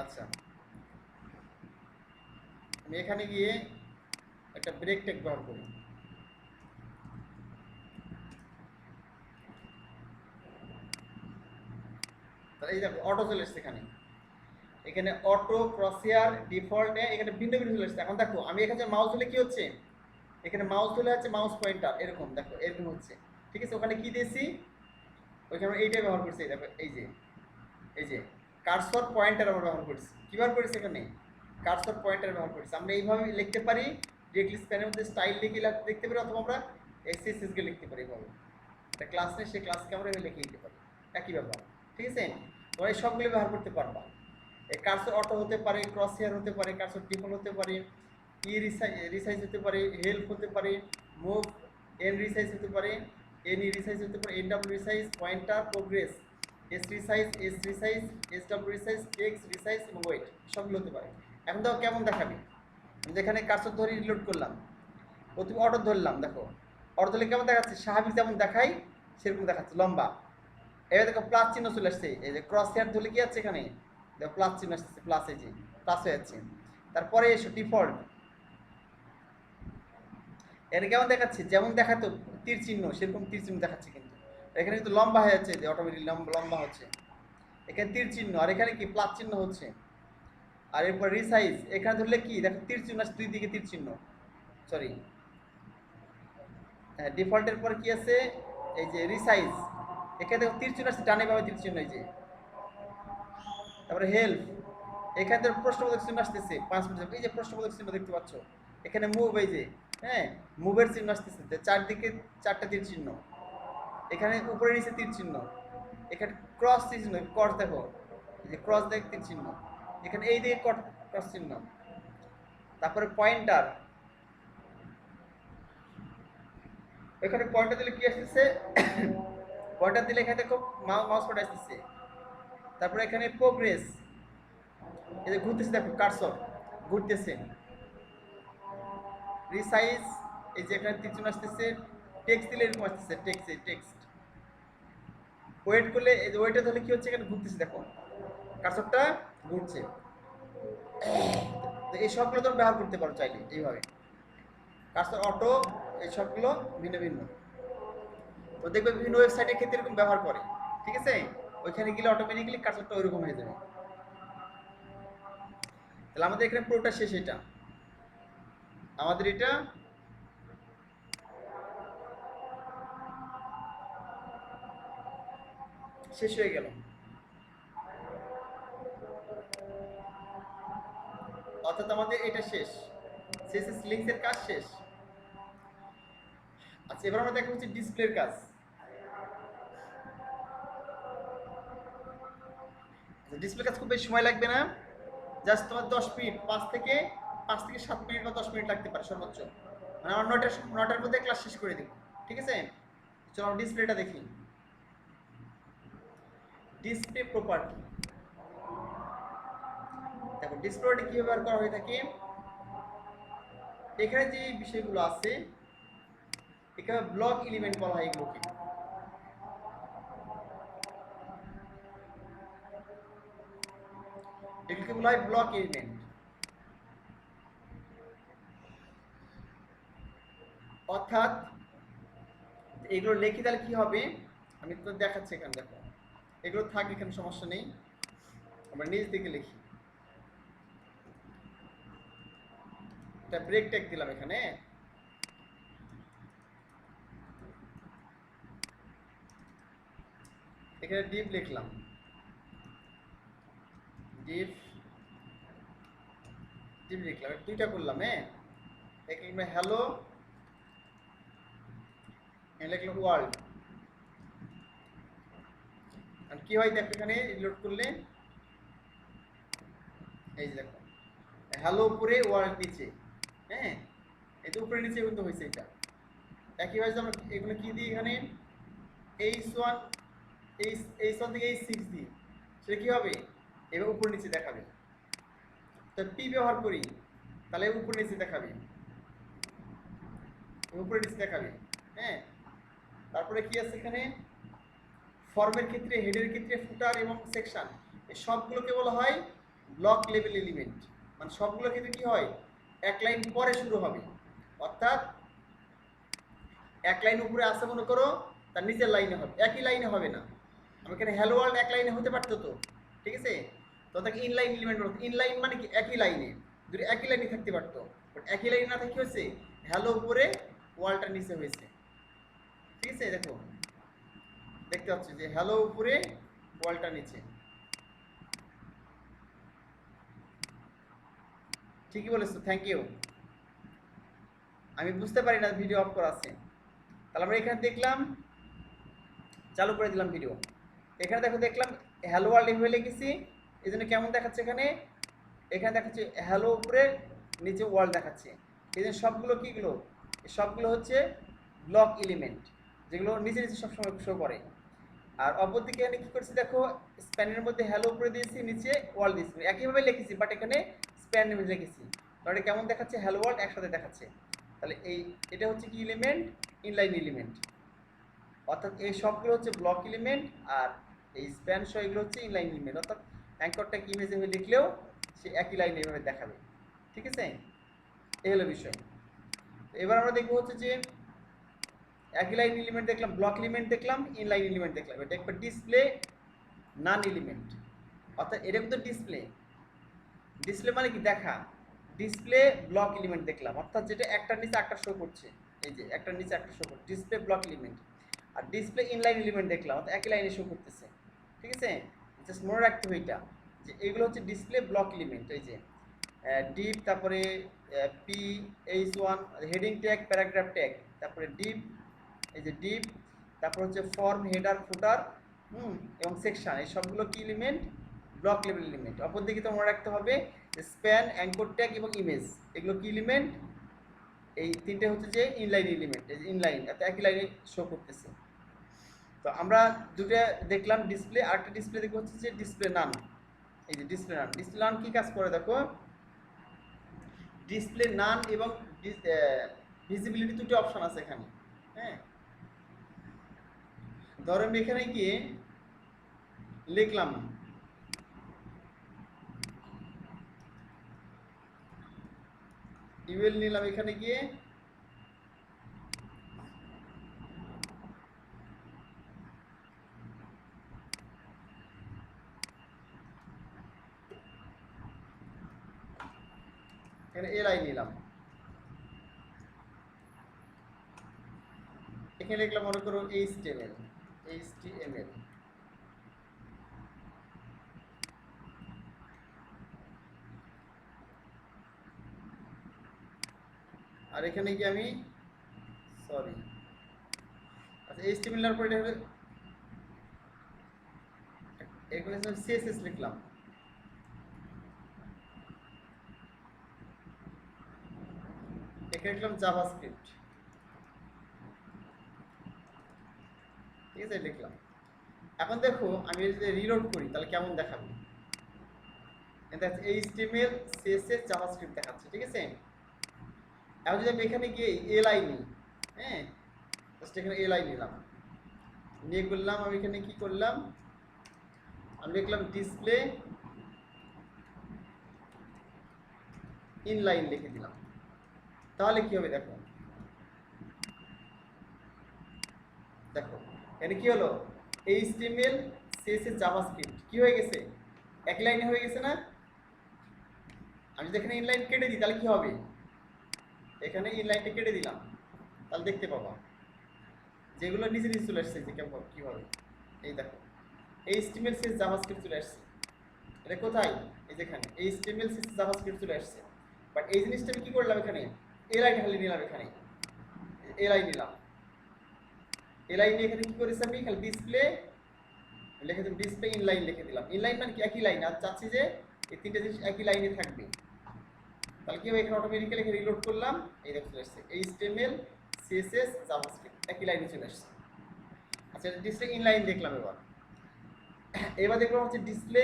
Speaker 1: আচ্ছা আমি এখানে গিয়ে একটা ব্রেক টেক ব্যবহার করি, তাহলে এই দেখো অটো চলে এসছে এখানে, এখানে অটো ক্রসহেয়ার ডিফল্ট, এখানে ভিন্ন ভিন্ন চলে এসছে। এখন দেখো আমি এখানে মাউস ধরলে কি হচ্ছে, এখানে মাউস ধরলে হচ্ছে মাউস পয়েন্টার, এরকম দেখো এরকম হচ্ছে, ঠিক আছে, ওখানে কি দিয়েছি, ওইখানে আমরা এইটাই ব্যবহার করছি, দেখো এই যে কার্সর পয়েন্টার আমরা ব্যবহার করছি, কী ব্যবহার করেছি এখানে, কার্সর পয়েন্টার ব্যবহার করছি। আমরা এইভাবে লিখতে পারি, ডিরেক্টলি স্প্যানের মধ্যে স্টাইল লিখে লিখতে পারি, অথবা আমরা এসএসকে লিখতে পারি, এইভাবে একটা ক্লাস নেই সেই ক্লাসকে আমরা লিখে দিতে পারি, একই ব্যাপার, ঠিক আছে, তোমরা এই সবগুলো ব্যবহার করতে পারবা। এই কার্সর অটো হতে পারে, ক্রস হেয়ার হতে পারে, কার্সর ডিফল্ট হতে পারে, রিসাইজ হতে পারে, হেল্প হতে পারে, মুভ এন রিসাইজ হতে পারে, এন রিসাইজ হতে পারে, N W resize, pointer, progress, S resize, S W resize, text resize এবং ওয়েট, সবগুলো হতে পারে। এখন দেখো কেমন দেখাবে, যেখানে কার্সর ধরে রিলোড করলাম, প্রথমে অটো ধরলাম, দেখো অটো ধরলে কেমন দেখাচ্ছে, স্বাভাবিক যেমন দেখাই সেরকম দেখাচ্ছে লম্বা। এবার দেখো প্লাস চিহ্ন চলে আসছে, এই যে ক্রস হেয়ার ধরলে কি আছে এখানে, দেখো প্লাস চিহ্ন আসছে, প্লাস, এই যে প্লাস হয়ে যাচ্ছে। তারপরে এসো ডিফল্ট, এটা কেমন দেখাচ্ছে, যেমন দেখাতো তীর চিহ্ন সেরকম তীর চিহ্ন দেখাচ্ছে, কিন্তু এখানে কিন্তু লম্বা হয়ে যাচ্ছে, যে অটোমেটিক লম্বা হচ্ছে, এখানে তীর চিহ্ন, আর এখানে কি প্লাস চিহ্ন হচ্ছে। আর এরপর রিসাইজ, এখানে ধরলে কি দেখো তীর চিহ্ন আছে, দুই দিকে তীর চিহ্ন, সরি হ্যাঁ ডিফল্টের পর কি আছে, এই যে রিসাইজ, এখানে দেখো তীর চিহ্ন আছে, ডানে বামে তীর চিহ্ন, এই যে। তারপরে হেল্প, এখানে তো প্রশ্নবোধক চিহ্ন আসতেছে 5 মিনিট, এই যে প্রশ্নবোধক চিহ্ন দেখতে পাচ্ছ। এখানে মুভ, এই যে হ্যাঁ মুভের চিহ্ন আসতেছে, চারদিকে চারটা তীর চিহ্ন, এখানে উপরে নিচে তীর চিহ্ন, এখানে ক্রস চিহ্ন, কর দেখো এই যে ক্রস দেখ তীর চিহ্ন, এখানে এই দিকে ক্রস চিহ্ন। তারপরে পয়েন্টার, এখানে পয়েন্টার দিলে কি আসতেছে, পয়েন্টার দিলে এখানে দেখো মাউস পয়েন্টার আসতেছে। তারপরে এখানে প্রোগ্রেস, এই যে ঘুরতেছে, দেখো কার্সর ঘুরতেছে। রিসাইজ, এই যে এখানে তীর চিহ্ন আসতেছে, টেক্সট দিলে এরকম আসতেছে, টেক্সট। ওয়েট করলে এই যে ওয়েটে ধরলে কি হচ্ছে, এখানে ঘুরতেছে, দেখো কার্সরটা ঘুরছে। তো এই সবগুলো তোমরা ব্যবহার করতে পারো চাইলে এইভাবে, কার্সর অটো, এই সবগুলো ভিন্ন ভিন্ন। তো দেখবে বিভিন্ন ওয়েবসাইটের ক্ষেত্রে এরকম ব্যবহার করে, ঠিক আছে? ওইখানে গেলে অটোমেটিক্যালি কার্সরটা ওইরকম হয়ে যাবে। তাহলে আমাদের এখানে পুরোটা শেষ। এটা আমাদের এটা শেষ হয়ে গেল, অর্থাৎ আমাদের এটা শেষ, সিএসএস লিংকস এর কাজ শেষ। আচ্ছা, এবার আমরা দেখো হচ্ছে ডিসপ্লের কাজ। ডিসপ্লে কাজ খুব বেশি সময় লাগবে না, জাস্ট তোমার 10 মিনিট, 5 থেকে 7 মিনিট বা 10 মিনিট লাগতে পারে সর্বোচ্চ। মানে আমার 9টার মধ্যে ক্লাস শেষ করে দিব, ঠিক আছে? চলো আমরা ডিসপ্লেটা দেখি। ডিসপ্লে প্রপার্টি, দেখো ডিসপ্লেটা কি ব্যবহার করা হয়ে থাকে। এখানে যে বিষয়গুলো আছে এখানে ব্লক এলিমেন্ট বলা হয় এগুলোকে। এগুলোকে বলা হয় ব্লক এলিমেন্ট। অর্থাৎ এগুলো লিখি তাহলে কি হবে, আমি তো দেখাচ্ছি এখানে, দেখো এগুলো থাক, এখানে সমস্যা নেই, আমরা নিজ দিকে লিখি। এটা ব্রেক ট্যাগ দিলাম এখানে, এখানে ডিপ লিখলাম, ডিপ ডিপ লিখলাম, দুইটা করলাম। এখানে হ্যালো, লিখলাম ওয়ার্ল্ড। আর কি হয় দেখো, এখানে লোড করলে এই যে দেখো হ্যালো উপরে ওয়ার্ল্ড নিচে, হ্যাঁ এই তো উপরে নিচে কিন্তু হয়েছে। এটা একইভাবে আমরা এগুলো কি দিই এখানে, H1 H1 থেকে H6 দিই, সেটা কি হবে, এবার উপর নিচে দেখাবে। তো পি ব্যবহার করি তাহলে উপর নিচে দেখাবে, উপরে নিচে দেখাবে। হ্যাঁ, তারপরে কি আছে এখানে, ফর্মের ক্ষেত্রে, হেডের ক্ষেত্রে, ফুটার এবং সেকশন, এই সবগুলোকে বলা হয় ব্লক লেভেল এলিমেন্ট। মানে সবগুলোর ক্ষেত্রে কি হয়, এক লাইন পরে শুরু হবে, অর্থাৎ এক লাইন উপরে আসে মনে করো, তার নিচের লাইনে হবে, একই লাইনে হবে না। আমি এখানে হ্যালো ওয়ার্ল্ড এক লাইনে হতে পারতো তো, ঠিক আছে? তো তাকে ইনলাইন এলিমেন্ট বলতো। ইনলাইন মানে কি, একই লাইনে, যদি একই লাইনে থাকতে পারতো, বাট একই লাইনে না থাকি হয়েছে হ্যালো উপরে ওয়ার্ল্ডটা নিচে হয়েছে, ঠিক আছে? দেখো দেখতে পাচ্ছি যে হ্যালো উপরে ওয়ার্ল্ডটা নিচে, ঠিকই বলেছো, থ্যাংক ইউ। আমি বুঝতে পারি না ভিডিও অফ করা আছে। তাহলে আমরা এখানে দেখলাম, চালু করে দিলাম ভিডিও। এখানে দেখো দেখলাম হ্যালো ওয়ার্ল্ড এভাবে লিখেছি, এই জন্য কেমন দেখাচ্ছে এখানে, এখানে দেখাচ্ছে হ্যালো উপরে নিচে ওয়ার্ল্ড দেখাচ্ছে। এই জন্য সবগুলো কীগুলো, সবগুলো হচ্ছে ব্লক এলিমেন্ট, যেগুলো নিচে নিচে সবসময় শো করে। আর অপরদিকে এখানে কী করছি দেখো, স্প্যানের মধ্যে হ্যালো উপরে দিয়েছি, নিচে ওয়ার্ল্ড দিয়েছি, একইভাবে লিখেছি, বাট এখানে স্প্যান মধ্যে লিখেছি। তাহলে কেমন দেখাচ্ছে, হ্যালো ওয়ার্ল্ড একসাথে দেখাচ্ছে। তাহলে এটা হচ্ছে কি এলিমেন্ট, ইনলাইন এলিমেন্ট। অর্থাৎ এই সবগুলো হচ্ছে ব্লক এলিমেন্ট, আর এই স্প্যান সহ এগুলো হচ্ছে ইনলাইন এলিমেন্ট। অর্থাৎ অ্যাঙ্করটা কি ইমেজে লিখলেও সে একই লাইনে এভাবে দেখাবে, ঠিক আছে? এই হলো বিষয়। এবার আমরা দেখবো হচ্ছে যে একই লাইন এলিমেন্ট দেখলাম, ব্লক এলিমেন্ট দেখলাম, ইনলাইন এলিমেন্ট দেখলাম। এটা একবার ডিসপ্লে নান এলিমেন্ট, অর্থাৎ এটা কিন্তু ডিসপ্লে, ডিসপ্লে মানে কি দেখা, ডিসপ্লে ব্লক এলিমেন্ট দেখলাম, অর্থাৎ যেটা একটার নিচে একটা শো করছে, এই যে একটার নিচে একটা শো করছে, ডিসপ্লে ব্লক এলিমেন্ট। আর ডিসপ্লে ইনলাইন এলিমেন্ট দেখলাম, অর্থাৎ একই লাইনে শো করতেছে, ঠিক আছে? জাস্ট মনে রাখতে হবে এটা, যে এগুলো হচ্ছে ডিসপ্লে ব্লক এলিমেন্ট। এই যে ডিপ, তারপরে P, H1 heading tag, paragraph tag, তারপরে ডিপ, এই যে ডিপ, তারপর হচ্ছে ফর্ম, হেডার, ফুটার, এবং সেকশন, এই সবগুলো কি এলিমেন্ট, ব্লক লেভেল এলিমেন্ট। অপরদিকে তো মনে রাখতে হবে স্প্যান, অ্যাঙ্কর ট্যাগ এবং ইমেজ, এগুলো কি এলিমেন্ট, এই তিনটে হচ্ছে যে ইনলাইন এলিমেন্ট। এই যে ইনলাইন, এত একই লাইনে শো করতেছে। তো আমরা দুটো দেখলাম ডিসপ্লে, আরেকটা ডিসপ্লে দেখবো হচ্ছে যে ডিসপ্লে নান। এই যে ডিসপ্লে নান, ডিসপ্লে নান কি কাজ করে দেখো, ডিসপ্লে নান এবং ভিজিবিলিটি দুটো অপশন আছে এখানে। হ্যাঁ, ধরো আমি এখানে গিয়ে লিখলাম ইমেল, নিলাম এখানে গিয়ে এলআই নিলাম, এখানে লিখলাম মনে করো এইচটিএমএল, এইচটিএমএল, আর এখানে কি আমি সরি, আচ্ছা এইচটিএমএল এর পর এটা হলো এখানে সিএসএস লিখলাম, এখানে লিখলাম জাভাস্ক্রিপ্ট, ঠিক আছে লিখলাম। এখন দেখো আমি যদি রিলোড করি তাহলে কেমন দেখাবে, এটা এইচটিএমএল সিএসএস জাভাস্ক্রিপ্ট দেখাচ্ছে, ঠিক আছে। এখন যদি আমি এখানে গিয়ে এলআই নিই, হ্যাঁ জাস্ট এখানে এলআই নিলাম, নিয়ে করলাম আমি এখানে কি করলাম, আমি লিখলাম ডিসপ্লে ইনলাইন লিখে দিলাম, তাহলে কি হবে দেখো, দেখো এখানে কি হলো এইচটিএমএল সিএসএস জাভাস্ক্রিপ্ট কি হয়ে গেছে, এক লাইনে হয়ে গেছে না। আমি যদি এখানে ইনলাইন কেটে দিই তাহলে কি হবে, এখানে ইনলাইনটা কেটে দিলাম তাহলে দেখতে পাবো যেগুলো নিচে নিচে চলে আসছে যে কেমন কীভাবে, এই দেখো এইচটিএমএল সিএসএস জাভাস্ক্রিপ্ট চলে আসছে, এটা কোথায়, এই যেখানে এইচটিএমএল সিএসএস জাভাস্ক্রিপ্ট চলে আসছে। বাট এই জিনিসটা আমি কি করলাম, এখানে এলআই খালি নিলাম, এখানে এলআই নিলাম, এলআই নিয়ে এখানে কি করেছি আমি খালি ডিসপ্লে লিখে দিলাম, ডিসপ্লে ইনলাইন লিখে দিলাম, ইনলাইন মানে কি একই লাইন, আর চাচ্ছি যে এই তিনটে জিনিস একই লাইনে থাকবে, তাহলে কি হবে এখানে অটোমেটিক্যালি এখানে রিলোড করলাম, এই দেখো চলে আসছে এইচটিএমএল সিএসএস জাভাস্ক্রিপ্ট একই লাইনে চলে আসছে। আচ্ছা ডিসপ্লে ইনলাইন দেখলাম, এবার দেখলাম হচ্ছে ডিসপ্লে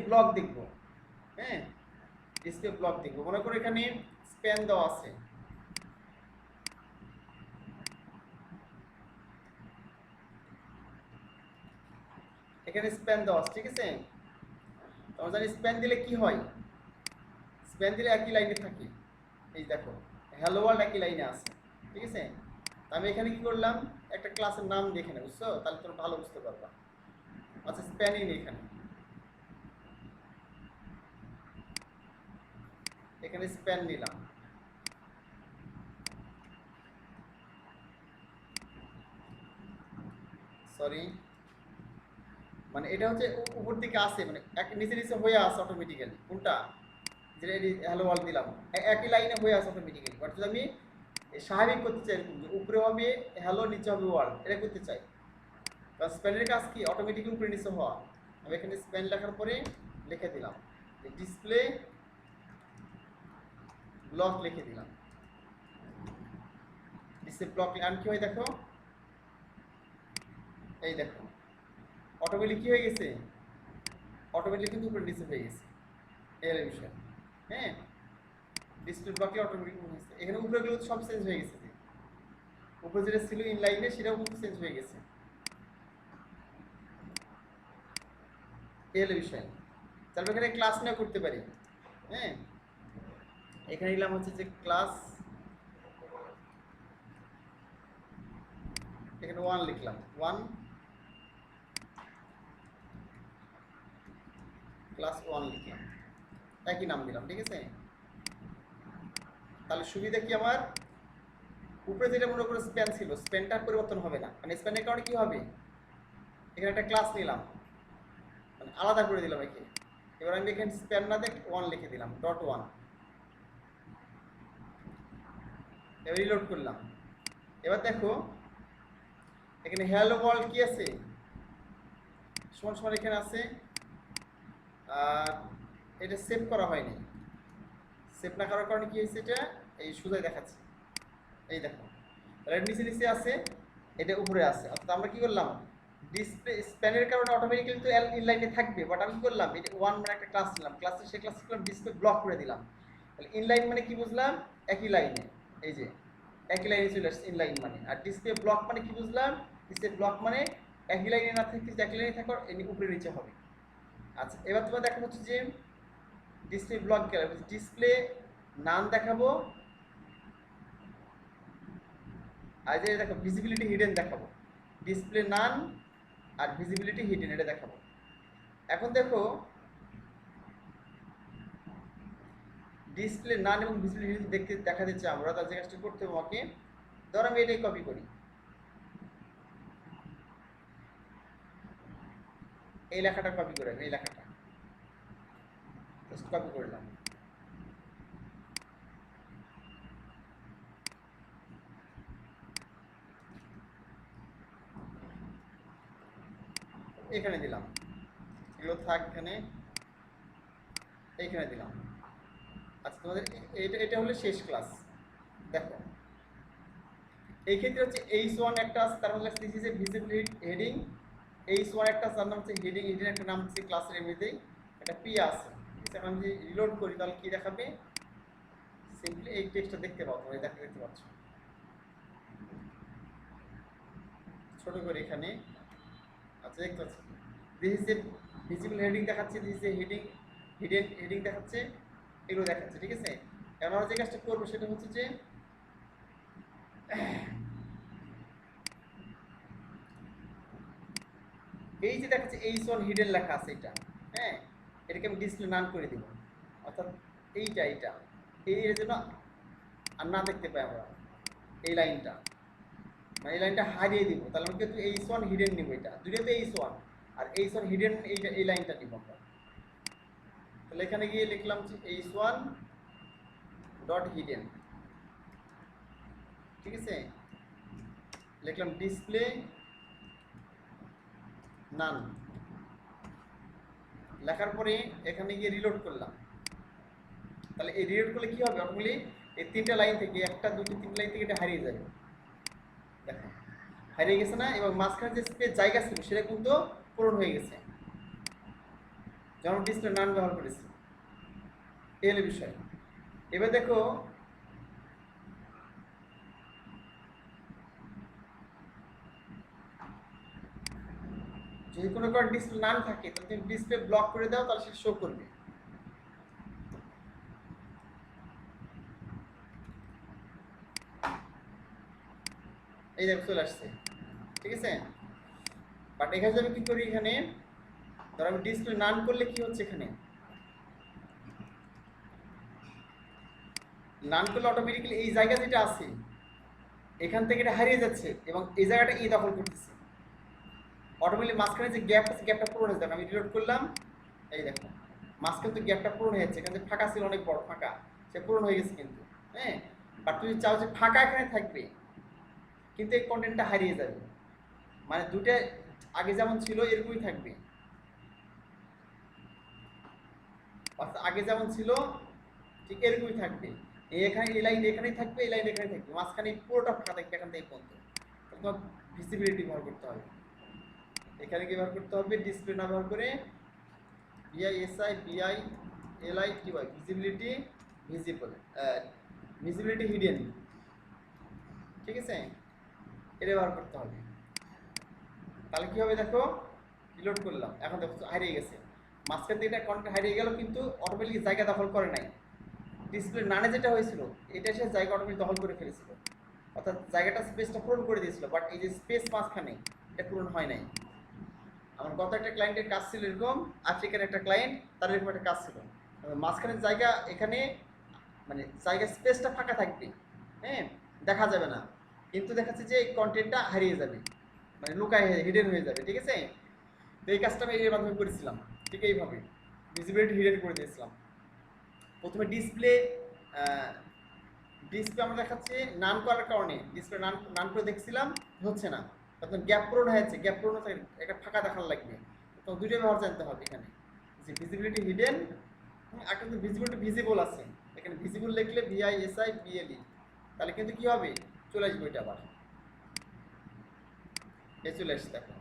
Speaker 1: ব্লক দেখবো, হ্যাঁ ডিসপ্লে ব্লক দেখবো, মনে করো এখানে স্প্যান দেওয়া আছে, এখানে স্প্যান দেওয়া আছে, ঠিক আছে। আমরা জানি স্প্যান দিলে কি হয়, স্প্যান দিলে একই লাইনে থাকে, এই দেখো হ্যালো ওয়ার্ল্ড একই লাইনে আছে, ঠিক আছে। আমি এখানে কি করলাম একটা ক্লাসের নাম দেখে নেব, বুঝছো, তাহলে তোমরা ভালো বুঝতে পারবা। আচ্ছা স্প্যানিং এখানে, এখানে স্প্যান নিলাম, সরি মানে এটা হচ্ছে উপর দিকে আসে, মানে এক নিচে নিচে হয়ে আসে অটোমেটিক্যালি, কোনটা যেটা হ্যালো ওয়ার্ল্ড দিলাম একই লাইনে হয়ে আসে অটোমেটিক্যালি। বাট যদি আমি স্বাভাবিক করতে চাই এরকম যে উপরে হবে হ্যালো নিচে হবে ওয়ার্ল্ড, এটা করতে চাই, কারণ স্প্যানের কাজ কি অটোমেটিক্যালি উপরে নিচে হওয়া। আমি এখানে স্প্যান লেখার পরে লিখে দিলাম যে ডিসপ্লে ব্লক লিখে দিলাম, ডিসপ্লে ব্লক আর কি হয় দেখো, এই দেখো অটোমেটিক কি হয়ে গেছে, অটোমেটিক কিন্তু উপরে নিচে হয়ে গেছে, এর বিষয়, হ্যাঁ ডিসপ্লে ব্লকে অটোমেটিক হয়েছে, এখানে উপরেগুলো সব চেঞ্জ হয়ে গেছে, উপরে যেটা ছিল ইনলাইনে সেটাও কিন্তু চেঞ্জ হয়ে গেছে, এর বিষয়। তারপর এখানে ক্লাস না করতে পারি, হ্যাঁ এখানে নিলাম হচ্ছে যে ক্লাস, এখানে 1 লিখলাম, 1 ক্লাস 1 লিখলাম, একই নাম দিলাম, ঠিক আছে। তাহলে সুবিধা কি আমার, উপরে যেটা মনে করো স্প্যান ছিল স্প্যানটা পরিবর্তন হবে না, মানে স্প্যানের কারণে কি হবে, এখানে একটা ক্লাস নিলাম মানে আলাদা করে দিলাম এখানে, এবার আমি এখানে স্প্যান না দেখ 1 লিখে দিলাম .1, এবার রিলোড করলাম। এবার দেখো এখানে হ্যালো ওয়ার্ল্ড কি আছে সমান সমান এখানে আছে, আর এটা সেভ করা হয়নি, সেভ না করার কারণে কি হয়েছে, এটা এই সোজাই দেখাচ্ছে, এই দেখো এর নিচে নিচে আছে, এটা উপরে আছে। অর্থাৎ আমরা কি করলাম ডিসপ্লে স্প্যানের কারণে অটোমেটিক্যালি তো ইনলাইনে থাকবে, বাট আমি কি করলাম এটা 1 মানে একটা ক্লাস নিলাম, ক্লাসে সে ক্লাস করলাম ডিসপ্লে ব্লক করে দিলাম, তাহলে ইনলাইন মানে কি বুঝলাম একই লাইনে, এই যে একই লাইনে চলে আসছে ইনলাইন মানে। আর ডিসপ্লে ব্লক মানে কি বুঝলাম, ডিসপ্লে ব্লক মানে একই লাইনে না থেকে একই লাইনে থাকার উপরে নিচে হবে। আচ্ছা এবার তোমার দেখা হচ্ছে যে ডিসপ্লে ব্লক গেলে ডিসপ্লে নাম দেখাবো, আর যে দেখো ভিজিবিলিটি হিডেন দেখাবো, ডিসপ্লে নান আর ভিজিবিলিটি হিডেন এটা দেখাবো। এখন দেখো ডিসপ্লে নান এবং ভিজিবিলিটি যদি দেখতে দেখাতে চাই আমরা, তার যে কাজটা করতে হবে আমাকে, ধর আমি এটাই কপি করি, এই লেখাটা কপি করে এই লেখাটা জাস্ট কপি করলাম, এখানে দিলাম, এগুলো থাক এখানে, এইখানে দিলাম। আচ্ছা তোমাদের এটা এটা হলো শেষ ক্লাস। দেখো এই ক্ষেত্রে হচ্ছে H1 একটা আছে, তার মানে this is a visible heading. H1 একটা আছে, তার নাম হচ্ছে হেডিং, হেডিং একটা নাম হচ্ছে ক্লাসের এমনিতেই একটা পি আছে। ঠিক আছে, এখন যদি রিলোড করি তাহলে কি দেখাবে, সিম্পলি এই টেক্সটটা দেখতে পাবো, তোমরা দেখতে পাচ্ছ ছোট করে এখানে। আচ্ছা দেখতে পাচ্ছ, this is a visible heading দেখাচ্ছে, this is a heading, hidden heading দেখাচ্ছে, এগুলো দেখাচ্ছে। ঠিক আছে, এখন আমরা যে কাজটা করবো সেটা হচ্ছে যে এই যে দেখাচ্ছে H1 হিডেন লেখা আছে এটা, হ্যাঁ, এটাকে আমি ডিসপ্লে নান করে দিব, অর্থাৎ এইটা এইটা এর জন্য আর না দেখতে পাই আমরা এই লাইনটা, মানে এই লাইনটা হারিয়ে দিব। তাহলে আমি কিন্তু H1 হিডেন নিব, এটা দুটোতে H1 আর H1 হিডেন, এইটা এই লাইনটা নিব আমরা। তাহলে এখানে গিয়ে লিখলাম যে H1 ডট হিডেন, ঠিক আছে, লিখলাম ডিসপ্লে নান, লেখার পরে এখানে গিয়ে রিলোড করলাম। তাহলে এই রিলোড করলে কি হবে, অটোমেটিক্যালি এই তিনটা লাইন থেকে, একটা দুটো তিন লাইন থেকে এটা হারিয়ে যাবে। দেখো হারিয়ে গেছে না, এবং মাঝখানে যে স্পেস জায়গা ছিল সেটা কিন্তু পূরণ হয়ে গেছে, যেমন ডিসপ্লে নান ব্যবহার করেছি। এই হলো বিষয়। এবার দেখো যদি কোনো কারণে ডিসপ্লে নান থাকে তাহলে তুমি ডিসপ্লে ব্লক করে দাও, তাহলে সে শো করবে। এই দেখো চলে আসছে, ঠিক আছে। বাট এখানে আমি কি করি, এখানে ধর আমি ডিসপ্লে নান করলে কি হচ্ছে, এখানে নান করলে অটোমেটিক্যালি এই জায়গা যেটা আছে এখান থেকে এটা হারিয়ে যাচ্ছে এবং এই জায়গাটা ই দখল করতেছে। অটোমেটিক্যালি মাঝখানে যে গ্যাপ আছে, গ্যাপটা পূরণ হয়ে যাবে। আমি রিলোড করলাম, এই দেখো মাঝখানে তো গ্যাপটা পূরণ হয়ে যাচ্ছে, এখানে যে ফাঁকা ছিল অনেক বড় ফাঁকা, সে পূরণ হয়ে গেছে কিন্তু, হ্যাঁ। বাট তুমি চাও যে ফাঁকা এখানে থাকবে, কিন্তু এই কন্টেন্টটা হারিয়ে যাবে, মানে দুটো আগে যেমন ছিল এরকমই থাকবে, অর্থাৎ আগে যেমন ছিল ঠিক এরকমই থাকবে। এখানে এই লাইন এখানেই থাকবে, এই লাইন এখানে থাকবে, মাঝখানে পুরোটা ফাঁকা থাকবে এখান থেকে পর্যন্ত। তোমার ভিজিবিলিটি ব্যবহার করতে হবে, এখানে কি ব্যবহার করতে হবে, ডিসপ্লে না ব্যবহার করে VISI visibility visible, visibility hidden, ঠিক আছে, এটা ব্যবহার করতে হবে। তাহলে কি হবে, দেখো রিলোড করলাম, এখন দেখো হারিয়ে গেছে, মাঝখান থেকে এটা কন্টেন্ট হারিয়ে গেল, কিন্তু অটোমেটিক জায়গা দখল করে নাই। ডিসপ্লে নানে যেটা হয়েছিল এটা সে জায়গা অটোমেটিক দখল করে ফেলেছিল, অর্থাৎ জায়গাটা স্পেসটা পূরণ করে দিয়েছিল, বাট এই যে স্পেস মাঝখানে এটা পূরণ হয় নাই। আমার গত একটা ক্লায়েন্টের কাজ ছিল এরকম, আফ্রিকার একটা ক্লায়েন্ট, তার এরকম একটা কাজ ছিল, মাঝখানে জায়গা এখানে মানে জায়গা স্পেসটা ফাঁকা থাকবে, হ্যাঁ, দেখা যাবে না, কিন্তু দেখাচ্ছে যে কন্টেন্টটা হারিয়ে যাবে, মানে লুকায় হিডেন হয়ে যাবে, ঠিক আছে। তো এই কাজটা আমি এর মাধ্যমে করেছিলাম, ঠিক এইভাবে ভিজিবিলিটি হিডেন করে দিয়েছিলাম। প্রথমে ডিসপ্লে ডিসপ্লে আমরা দেখাচ্ছে নান করার কারণে, ডিসপ্লে নান নান করে দেখছিলাম হচ্ছে না, তখন গ্যাপ পূরণ হয়েছে, গ্যাপ পূরণ হচ্ছে একটা ফাঁকা দেখার লাগবে, তখন দুইটা ব্যবহার জানতে হবে এখানে, যে ভিজিবিলিটি হিডেন, একটা কিন্তু ভিজিবিলিটি ভিজিবল আছে, এখানে ভিজিবল লিখলে VISIBLE, তাহলে কিন্তু কি হবে, চলে আসবে এটা আবার, এ চলে আসছে দেখো।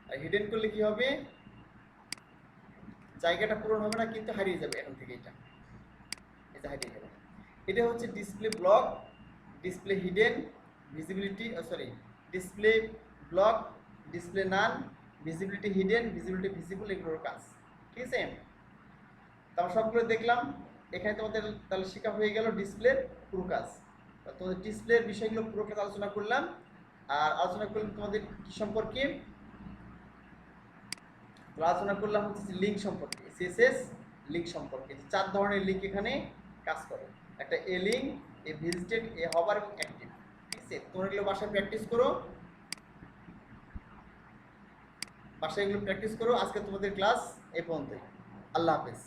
Speaker 1: আর হিডেন করলে কি হবে, জায়গাটা পূরণ হবে না, কিন্তু হারিয়ে যাবে এখান থেকে, এটা হারিয়ে গেল। এটা হচ্ছে display block, display hidden, visibility display block, display নান, ভিজিবিলিটি হিডেন, ভিজিবিলিটি ভিজিবল, এগুলোর কাজ, ঠিক আছে। তারপর সবগুলো দেখলাম, এখানে তোমাদের তাহলে শেখা হয়ে গেল ডিসপ্লের পুরো কাজ। তোমাদের ডিসপ্লের বিষয়গুলো পুরো কাজ আলোচনা করলাম, আর আলোচনা করলাম তোমাদের কি সম্পর্কে, আলোচনা করলাম হচ্ছে লিঙ্ক সম্পর্কে, CSS লিঙ্ক সম্পর্কে, 4 ধরনের লিঙ্ক এখানে কাজ করো। একটা এ লিঙ্ক, এ ভিজিটেড, এ হবার এবং অ্যাক্টিভ। ঠিক আছে, তোমরা এগুলো বাসায় প্র্যাকটিস করো, বাসায় এগুলো প্র্যাকটিস করো। আজকে তোমাদের ক্লাস এই পর্যন্তই। আল্লাহ হাফেজ।